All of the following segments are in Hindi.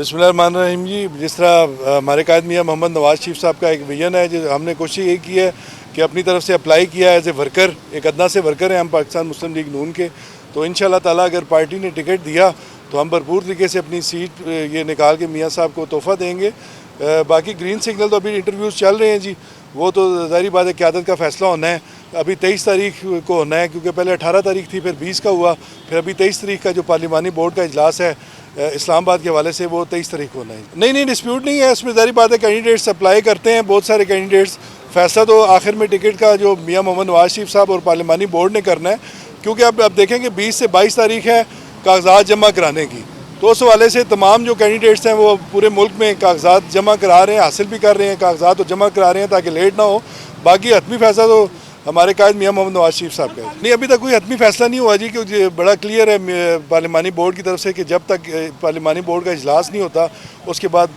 बिस्मिल्लाहिर्रहमानिर्रहीम जी। जिस तरह हमारे कायद मियां मोहम्मद नवाज शरीफ साहब का एक विजन है, जो हमने कोशिश यही की है कि अपनी तरफ से अप्लाई किया एज ए वर्कर, एक अदना से वर्कर हैं हम पाकिस्तान मुस्लिम लीग नून के। तो इंशाल्लाह ताला अगर पार्टी ने टिकट दिया तो हम भरपूर तरीके से अपनी सीट ये निकाल के मियाँ साहब को तोहफ़ा देंगे। बाकी ग्रीन सिग्नल तो अभी इंटरव्यूज़ चल रहे हैं जी, वो तो ज़ाहिर बात है क़यादत का फ़ैसला होना है। अभी 23 तारीख को होना है, क्योंकि पहले 18 तारीख थी, फिर 20 का हुआ, फिर अभी 23 तारीख का जो पार्लिमानी बोर्ड का इजलास है इस्लामाबाद के हवाले से, वो 23 तारीख को होना है। नहीं डिस्प्यूट नहीं है उसमें, ज़ाहिर बात है कैंडिडेट्स अप्लाई करते हैं, बहुत सारे कैंडिडेट्स। फ़ैसला तो आखिर में टिकट का जो मियाँ मोहम्मद नवाज शरीफ साहब और पार्लिमानी बोर्ड ने करना है, क्योंकि अब देखेंगे 20 से 22 तारीख है कागजात जमा कराने की। तो उस हवाले से तमाम जो कैंडिडेट्स हैं वो पूरे मुल्क में कागजात जमा करा रहे हैं, हासिल भी कर रहे हैं, कागजात तो जमा करा रहे हैं ताकि लेट ना हो। बाकी हतमी फैसला तो हमारे कायद मियाँ मोहम्मद नवाज शरीफ साहब का है। नहीं, अभी तक कोई हतमी फैसला नहीं हुआ जी, क्योंकि बड़ा क्लियर है पार्लिमानी बोर्ड की तरफ से कि जब तक पार्लिमानी बोर्ड का इजलास नहीं होता उसके बाद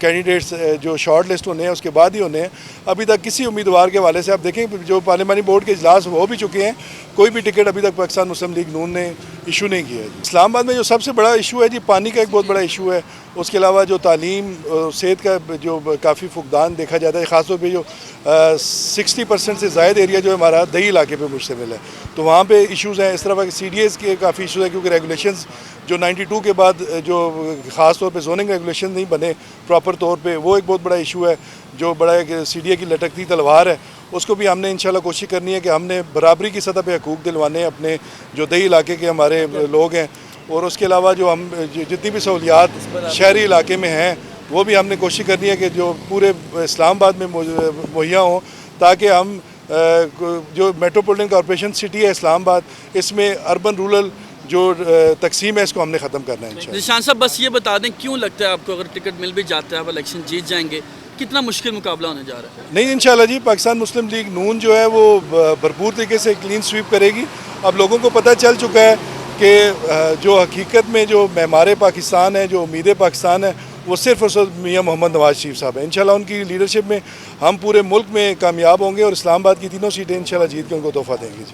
कैंडिडेट्स जो शॉर्ट लिस्ट होने हैं उसके बाद ही होने हैं। अभी तक किसी उम्मीदवार के हवाले से आप देखें, जो पार्लिमानी बोर्ड के इजलास हो भी चुके हैं, कोई भी टिकट अभी तक पाकिस्तान मुस्लिम लीग नून ने इशू नहीं किया है। इस्लामाबाद में जो सबसे बड़ा इशू है जी, पानी का एक बहुत बड़ा इशू है। उसके अलावा जो तालीम सेहत का जो काफ़ी फुकदान देखा जाता है, ख़ासतौर पर जो 60% से ज़ायद एरिया जो हमारा दही इलाके पे मुश्तमिल है, तो वहाँ पे इश्यूज़ हैं। इस तरह के CDAs के काफ़ी इशूज़ हैं, क्योंकि रेगुलेशंस जो 92 के बाद जो ख़ास तौर पे जोनिंग रेगुलेशन नहीं बने प्रॉपर तौर पे, वो एक बहुत बड़ा इशू है। जो बड़ा एक CDA की लटकती तलवार है, उसको भी हमने इंशाल्लाह कोशिश करनी है कि हमने बराबरी की सतह पे हकूक़ दिलवाने अपने जो दही इलाके के हमारे लोग हैं। और उसके अलावा जो हम जितनी भी सहूलियात शहरी इलाके में हैं, वो भी हमने कोशिश करनी है कि जो पूरे इस्लामाबाद में मुहैया हों, ताकि हम जो मेट्रोपॉलिटन कॉर्पोरेशन सिटी है इस्लामाबाद, इसमें अर्बन रूरल जो तकसीम है इसको हमने ख़त्म करना है इंशाल्लाह। निशान साहब, बस ये बता दें, क्यों लगता है आपको अगर टिकट मिल भी जाता है, आप इलेक्शन जीत जाएंगे, कितना मुश्किल मुकाबला होने जा रहा है? नहीं, इंशाल्लाह जी, पाकिस्तान मुस्लिम लीग नून जो है वो भरपूर तरीके से क्लीन स्वीप करेगी। अब लोगों को पता चल चुका है कि जो हकीकत में जो मेमार पाकिस्तान है, जो उम्मीद पाकिस्तान है, वो सिर्फ और सिर्फ मियाँ मोहम्मद नवाज शरीफ साहब है। इंशाल्लाह उनकी लीडरशिप में हम पूरे मुल्क में कामयाब होंगे और इस्लामाबाद की तीनों सीटें इंशाल्लाह जीत के उनको तोहफ़ा देंगे।